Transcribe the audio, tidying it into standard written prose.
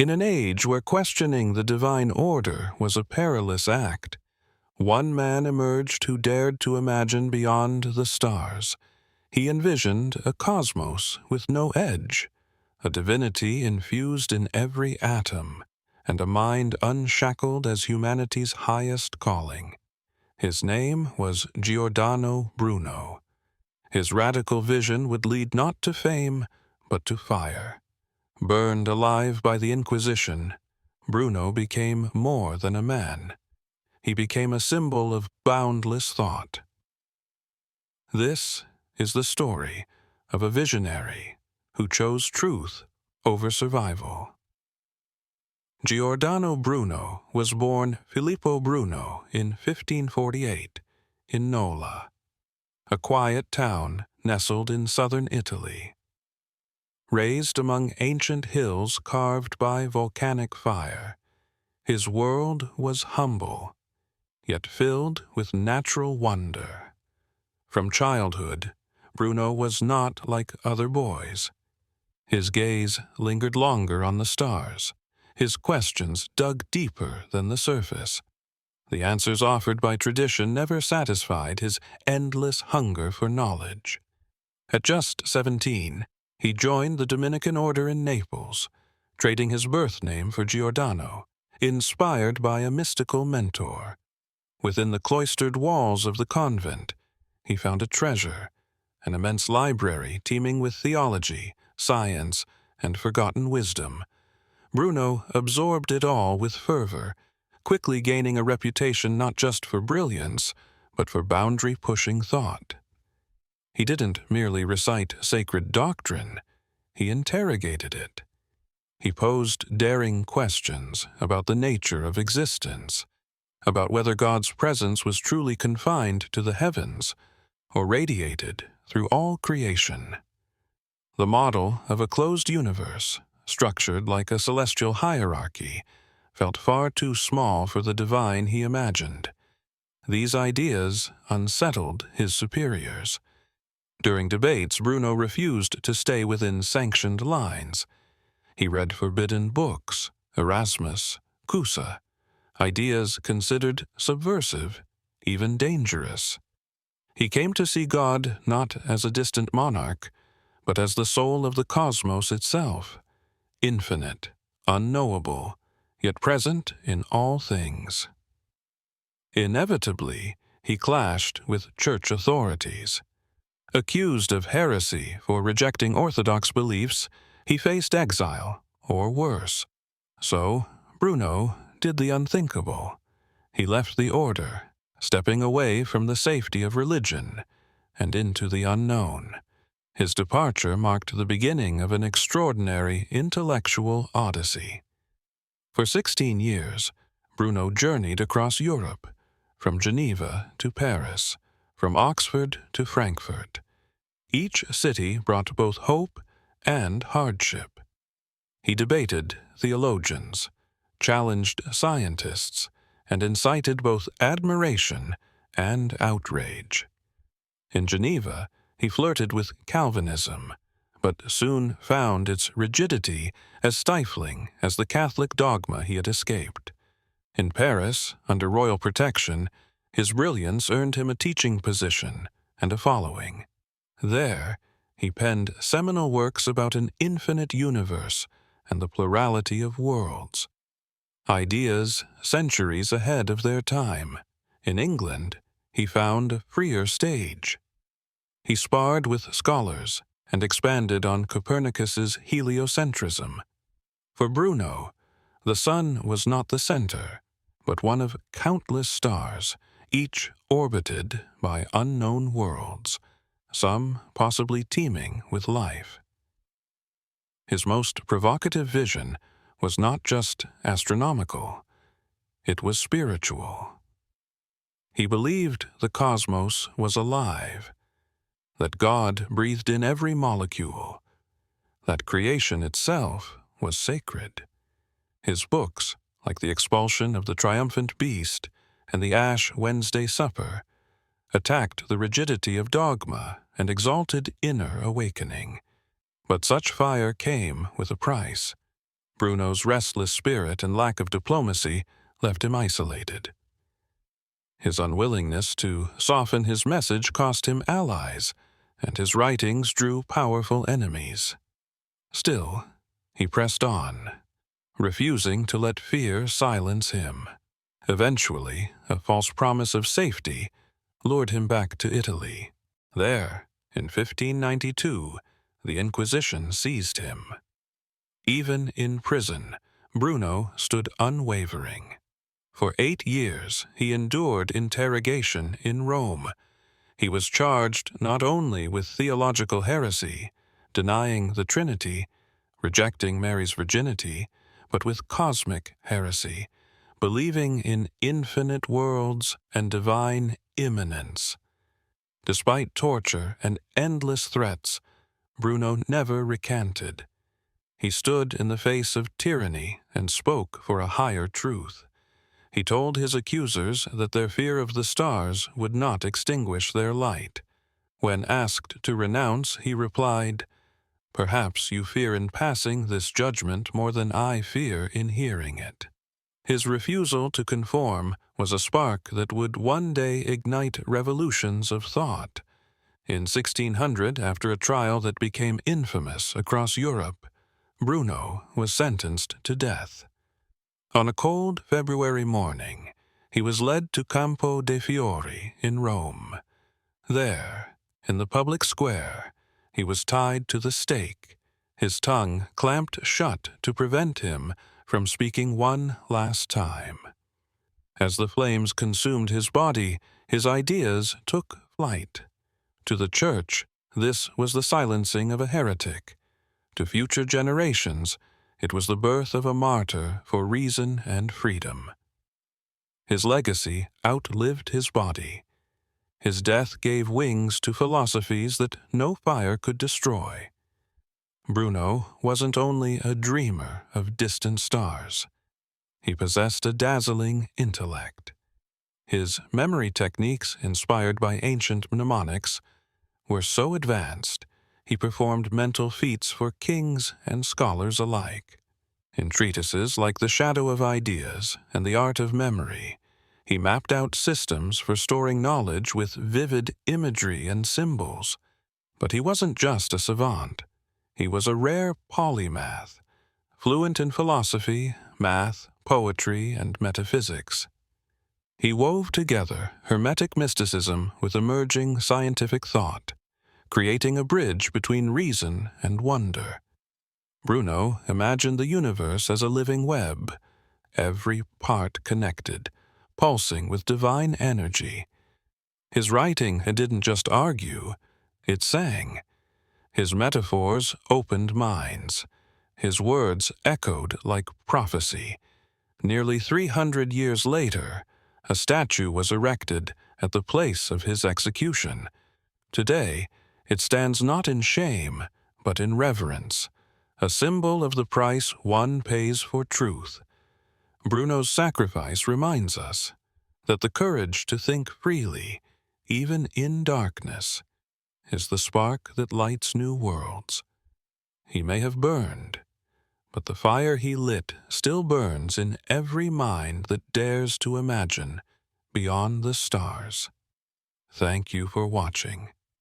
In an age where questioning the divine order was a perilous act, one man emerged who dared to imagine beyond the stars. He envisioned a cosmos with no edge, a divinity infused in every atom, and a mind unshackled as humanity's highest calling. His name was Giordano Bruno. His radical vision would lead not to fame, but to fire. Burned alive by the Inquisition, Bruno became more than a man. He became a symbol of boundless thought. This is the story of a visionary who chose truth over survival. Giordano Bruno was born Filippo Bruno in 1548 in Nola, a quiet town nestled in southern Italy. Raised among ancient hills carved by volcanic fire, his world was humble, yet filled with natural wonder. From childhood, Bruno was not like other boys. His gaze lingered longer on the stars. His questions dug deeper than the surface. The answers offered by tradition never satisfied his endless hunger for knowledge. At just 17, he joined the Dominican order in Naples, trading his birth name for Giordano, inspired by a mystical mentor. Within the cloistered walls of the convent, he found a treasure, an immense library teeming with theology, science, and forgotten wisdom. Bruno absorbed it all with fervor, quickly gaining a reputation not just for brilliance, but for boundary-pushing thought. He didn't merely recite sacred doctrine, he interrogated it. He posed daring questions about the nature of existence, about whether God's presence was truly confined to the heavens or radiated through all creation. The model of a closed universe, structured like a celestial hierarchy, felt far too small for the divine he imagined. These ideas unsettled his superiors. During debates, Bruno refused to stay within sanctioned lines. He read forbidden books, Erasmus, Cusa, ideas considered subversive, even dangerous. He came to see God not as a distant monarch, but as the soul of the cosmos itself, infinite, unknowable, yet present in all things. Inevitably, he clashed with church authorities. Accused of heresy for rejecting orthodox beliefs, he faced exile, or worse. So, Bruno did the unthinkable. He left the order, stepping away from the safety of religion and into the unknown. His departure marked the beginning of an extraordinary intellectual odyssey. For 16 years, Bruno journeyed across Europe, from Geneva to Paris, from Oxford to Frankfurt. Each city brought both hope and hardship. He debated theologians, challenged scientists, and incited both admiration and outrage. In Geneva, he flirted with Calvinism, but soon found its rigidity as stifling as the Catholic dogma he had escaped. In Paris, under royal protection, his brilliance earned him a teaching position and a following. There, he penned seminal works about an infinite universe and the plurality of worlds. Ideas centuries ahead of their time. In England, he found a freer stage. He sparred with scholars and expanded on Copernicus's heliocentrism. For Bruno, the sun was not the center, but one of countless stars, each orbited by unknown worlds, some possibly teeming with life. His most provocative vision was not just astronomical, it was spiritual. He believed the cosmos was alive, that God breathed in every molecule, that creation itself was sacred. His books, like the expulsion of the triumphant beast and the Ash Wednesday Supper, attacked the rigidity of dogma and exalted inner awakening. But such fire came with a price. Bruno's restless spirit and lack of diplomacy left him isolated. His unwillingness to soften his message cost him allies, and his writings drew powerful enemies. Still, he pressed on, refusing to let fear silence him. Eventually, a false promise of safety lured him back to Italy. There, in 1592, the Inquisition seized him. Even in prison, Bruno stood unwavering. For 8 years, he endured interrogation in Rome. He was charged not only with theological heresy, denying the Trinity, rejecting Mary's virginity, but with cosmic heresy, believing in infinite worlds and divine immanence. Despite torture and endless threats, Bruno never recanted. He stood in the face of tyranny and spoke for a higher truth. He told his accusers that their fear of the stars would not extinguish their light. When asked to renounce, he replied, "Perhaps you fear in passing this judgment more than I fear in hearing it." His refusal to conform was a spark that would one day ignite revolutions of thought. In 1600, after a trial that became infamous across Europe, Bruno was sentenced to death. On a cold February morning, he was led to Campo dei Fiori in Rome. There, in the public square, he was tied to the stake, his tongue clamped shut to prevent him from speaking one last time. As the flames consumed his body, his ideas took flight. To the Church, this was the silencing of a heretic. To future generations, it was the birth of a martyr for reason and freedom. His legacy outlived his body. His death gave wings to philosophies that no fire could destroy. Bruno wasn't only a dreamer of distant stars. He possessed a dazzling intellect. His memory techniques, inspired by ancient mnemonics, were so advanced he performed mental feats for kings and scholars alike. In treatises like The Shadow of Ideas and The Art of Memory, he mapped out systems for storing knowledge with vivid imagery and symbols. But he wasn't just a savant. He was a rare polymath, fluent in philosophy, math, poetry, and metaphysics. He wove together Hermetic mysticism with emerging scientific thought, creating a bridge between reason and wonder. Bruno imagined the universe as a living web, every part connected, pulsing with divine energy. His writing didn't just argue, it sang. His metaphors opened minds. His words echoed like prophecy. Nearly 300 years later, a statue was erected at the place of his execution. Today, it stands not in shame, but in reverence, a symbol of the price one pays for truth. Bruno's sacrifice reminds us that the courage to think freely, even in darkness, is the spark that lights new worlds. He may have burned, but the fire he lit still burns in every mind that dares to imagine beyond the stars. Thank you for watching.